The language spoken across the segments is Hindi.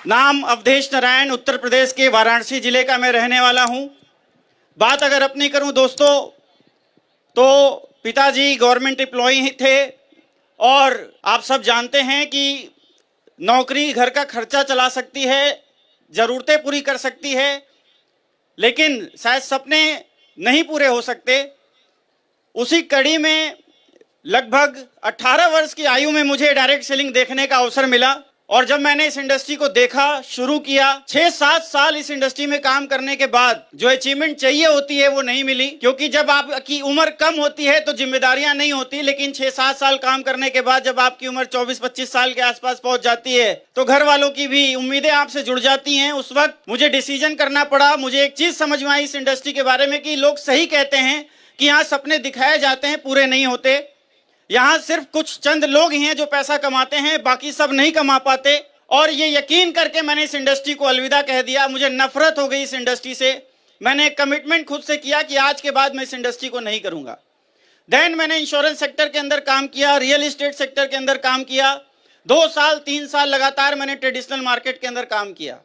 नाम अवधेश नारायण, उत्तर प्रदेश के वाराणसी जिले का मैं रहने वाला हूं। बात अगर अपनी करूं दोस्तों, तो पिताजी गवर्नमेंट एम्प्लॉई थे और आप सब जानते हैं कि नौकरी घर का खर्चा चला सकती है, ज़रूरतें पूरी कर सकती है, लेकिन शायद सपने नहीं पूरे हो सकते। उसी कड़ी में लगभग 18 वर्ष की आयु में मुझे डायरेक्ट सेलिंग देखने का अवसर मिला और जब मैंने इस इंडस्ट्री को देखा, शुरू किया, 6-7 साल इस इंडस्ट्री में काम करने के बाद जो अचीवमेंट चाहिए होती है वो नहीं मिली, क्योंकि जब आपकी उम्र कम होती है तो जिम्मेदारियां नहीं होती, लेकिन 6-7 साल काम करने के बाद जब आपकी उम्र 24-25 साल के आसपास पहुंच जाती है तो घर वालों की भी उम्मीदें आपसे जुड़ जाती हैं। उस वक्त मुझे डिसीजन करना पड़ा। मुझे एक चीज समझ में आई इस इंडस्ट्री के बारे में कि लोग सही कहते हैं कि यहाँ सपने दिखाए जाते हैं, पूरे नहीं होते। यहाँ सिर्फ कुछ चंद लोग ही हैं जो पैसा कमाते हैं, बाकी सब नहीं कमा पाते। और ये यकीन करके मैंने इस इंडस्ट्री को अलविदा कह दिया। मुझे नफरत हो गई इस इंडस्ट्री से। मैंने एक कमिटमेंट खुद से किया कि आज के बाद मैं इस इंडस्ट्री को नहीं करूंगा। देन मैंने इंश्योरेंस सेक्टर के अंदर काम किया, रियल एस्टेट सेक्टर के अंदर काम किया। 2 साल 3 साल लगातार मैंने ट्रेडिशनल मार्केट के अंदर काम किया।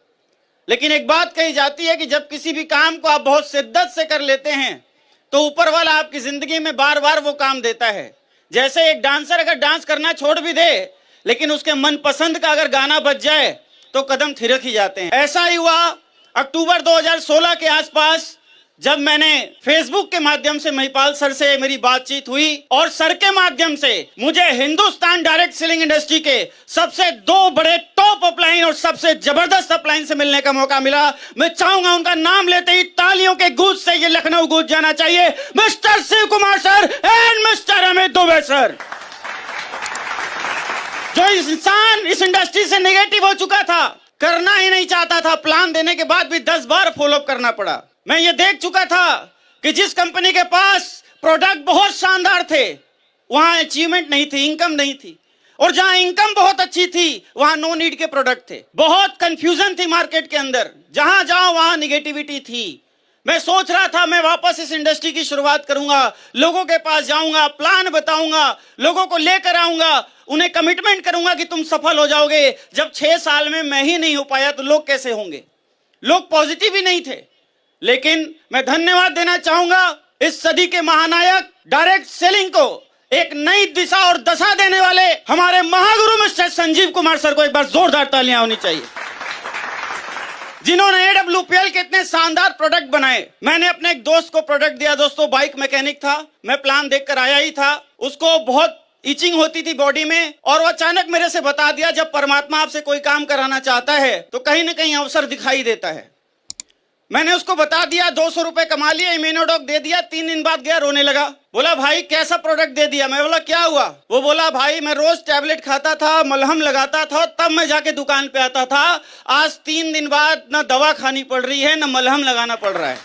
लेकिन एक बात कही जाती है कि जब किसी भी काम को आप बहुत शिद्दत से कर लेते हैं तो ऊपर वाला आपकी जिंदगी में बार बार वो काम देता है। जैसे एक डांसर अगर डांस करना छोड़ भी दे, लेकिन उसके मनपसंद का अगर गाना बज जाए तो कदम थिरक ही जाते हैं। ऐसा ही हुआ अक्टूबर 2016 के आसपास, जब मैंने फेसबुक के माध्यम से महिपाल सर से मेरी बातचीत हुई और सर के माध्यम से मुझे हिंदुस्तान डायरेक्ट सेलिंग इंडस्ट्री के सबसे 2 बड़े टॉप अपलाइन और सबसे जबरदस्त अपलाइन से मिलने का मौका मिला। मैं चाहूंगा उनका नाम लेते ही तालियों के गूंज से ये लखनऊ गूंज जाना चाहिए। Mister Shiv Kumar sir and mister Amit Dubey sir. जो इंसान इस इंडस्ट्री से नेगेटिव हो चुका था, करना ही नहीं चाहता था, प्लान देने के बाद भी 10 बार फॉलोअप करना पड़ा। मैं ये देख चुका था कि जिस कंपनी के पास प्रोडक्ट बहुत शानदार थे वहां अचीवमेंट नहीं थी, इनकम नहीं थी, और जहां इनकम बहुत अच्छी थी वहां नो नीड के प्रोडक्ट थे। बहुत कंफ्यूजन थी मार्केट के अंदर, जहां जाओ वहां निगेटिविटी थी। मैं सोच रहा था मैं वापस इस इंडस्ट्री की शुरुआत करूंगा, लोगों के पास जाऊंगा, प्लान बताऊंगा, लोगों को लेकर आऊंगा, उन्हें कमिटमेंट करूंगा कि तुम सफल हो जाओगे। जब 6 साल में मैं ही नहीं हो पाया तो लोग कैसे होंगे? लोग पॉजिटिव ही नहीं थे। लेकिन मैं धन्यवाद देना चाहूंगा इस सदी के महानायक डायरेक्ट सेलिंग को, एक नई दिशा और दशा देने वाले हमारे महागुरु मिस्टर संजीव कुमार सर को एक बार जोरदार तालियां होनी चाहिए, जिन्होंने AWPL के इतने शानदार प्रोडक्ट बनाए। मैंने अपने एक दोस्त को प्रोडक्ट दिया, दोस्तों बाइक मैकेनिक था, मैं प्लान देखकर आया ही था, उसको बहुत इचिंग होती थी बॉडी में, और वो अचानक मेरे से बता दिया जब परमात्मा आपसे कोई काम कराना चाहता है तो कहीं ना कहीं अवसर दिखाई देता है। मैंने उसको बता दिया, 200 रुपए कमा लिए, इम्यूनोडॉक दे दिया। 3 दिन बाद गया, रोने लगा, बोला भाई कैसा प्रोडक्ट दे दिया? मैं बोला क्या हुआ? वो बोला भाई मैं रोज टैबलेट खाता था, मलहम लगाता था, तब मैं जाके दुकान पे आता था, आज 3 दिन बाद ना दवा खानी पड़ रही है ना मलहम लगाना पड़ रहा है।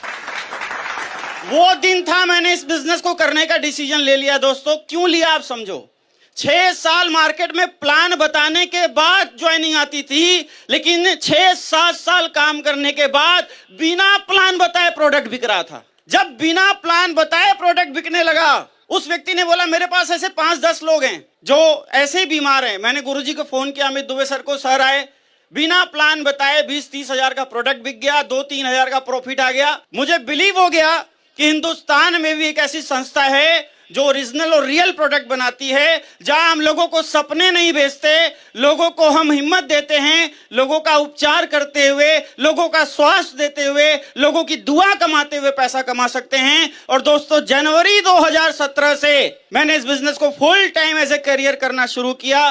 वो दिन था मैंने इस बिजनेस को करने का डिसीजन ले लिया। दोस्तों क्यों लिया आप समझो। 6 साल मार्केट में प्लान बताने के बाद ज्वाइनिंग आती थी, लेकिन 6-7 साल काम करने के बाद बिना प्लान बताए प्रोडक्ट बिक रहा था। जब बिना प्लान बताए प्रोडक्ट बिकने लगा, उस व्यक्ति ने बोला मेरे पास ऐसे 5-10 लोग हैं जो ऐसे ही बीमार हैं। मैंने गुरुजी को फोन किया, अमित दुबे सर को, सर आए, बिना प्लान बताए 20-30 हजार का प्रोडक्ट बिक गया, 2-3 हजार का प्रॉफिट आ गया। मुझे बिलीव हो गया कि हिंदुस्तान में भी एक ऐसी संस्था है जो ओरिजिनल और रियल प्रोडक्ट बनाती है, जहां हम लोगों को सपने नहीं बेचते, लोगों को हम हिम्मत देते हैं, लोगों का उपचार करते हुए, लोगों का स्वास्थ्य देते हुए, लोगों की दुआ कमाते हुए पैसा कमा सकते हैं। और दोस्तों जनवरी 2017 से मैंने इस बिजनेस को full time as a career करना शुरू किया।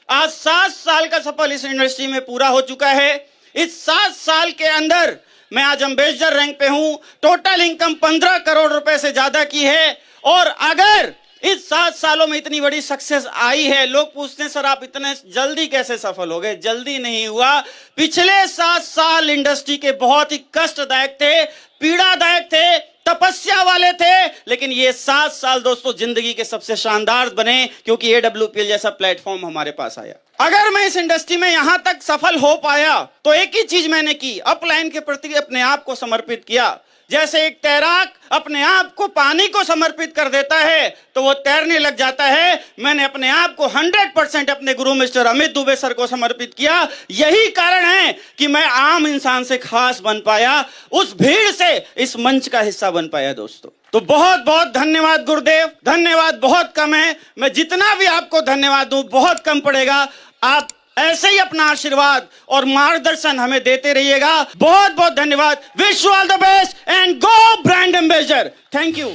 आज 7 साल का सफल इस इंडस्ट्री में पूरा हो चुका है। इस 7 साल के अंदर मैं आज एम्बेसडर रैंक पे हूं। टोटल इनकम 15 करोड़ रुपए से ज्यादा की है। और अगर इस 7 सालों में इतनी बड़ी सक्सेस आई है, लोग पूछते हैं सर आप इतने जल्दी कैसे सफल हो गए? जल्दी नहीं हुआ। पिछले 7 साल इंडस्ट्री के बहुत ही कष्टदायक थे, पीड़ादायक थे, तपस्या वाले थे, लेकिन ये 7 साल दोस्तों जिंदगी के सबसे शानदार बने क्योंकि AWPL जैसा प्लेटफॉर्म हमारे पास आया। अगर मैं इस इंडस्ट्री में यहां तक सफल हो पाया तो एक ही चीज मैंने की, अपलाइन के प्रति अपने आप को समर्पित किया। जैसे एक तैराक अपने आप को पानी को समर्पित कर देता है तो वो तैरने लग जाता है, मैंने अपने आप को 100% अपने गुरु मिस्टर अमित दुबे सर को समर्पित किया। यही कारण है कि मैं आम इंसान से खास बन पाया, उस भीड़ से इस मंच का हिस्सा बन पाया दोस्तों। तो बहुत बहुत धन्यवाद गुरुदेव, धन्यवाद बहुत कम है, मैं जितना भी आपको धन्यवाद दूं बहुत कम पड़ेगा। आप ऐसे ही अपना आशीर्वाद और मार्गदर्शन हमें देते रहिएगा। बहुत बहुत धन्यवाद। Wish you all the best and go brand ambassador. Thank you.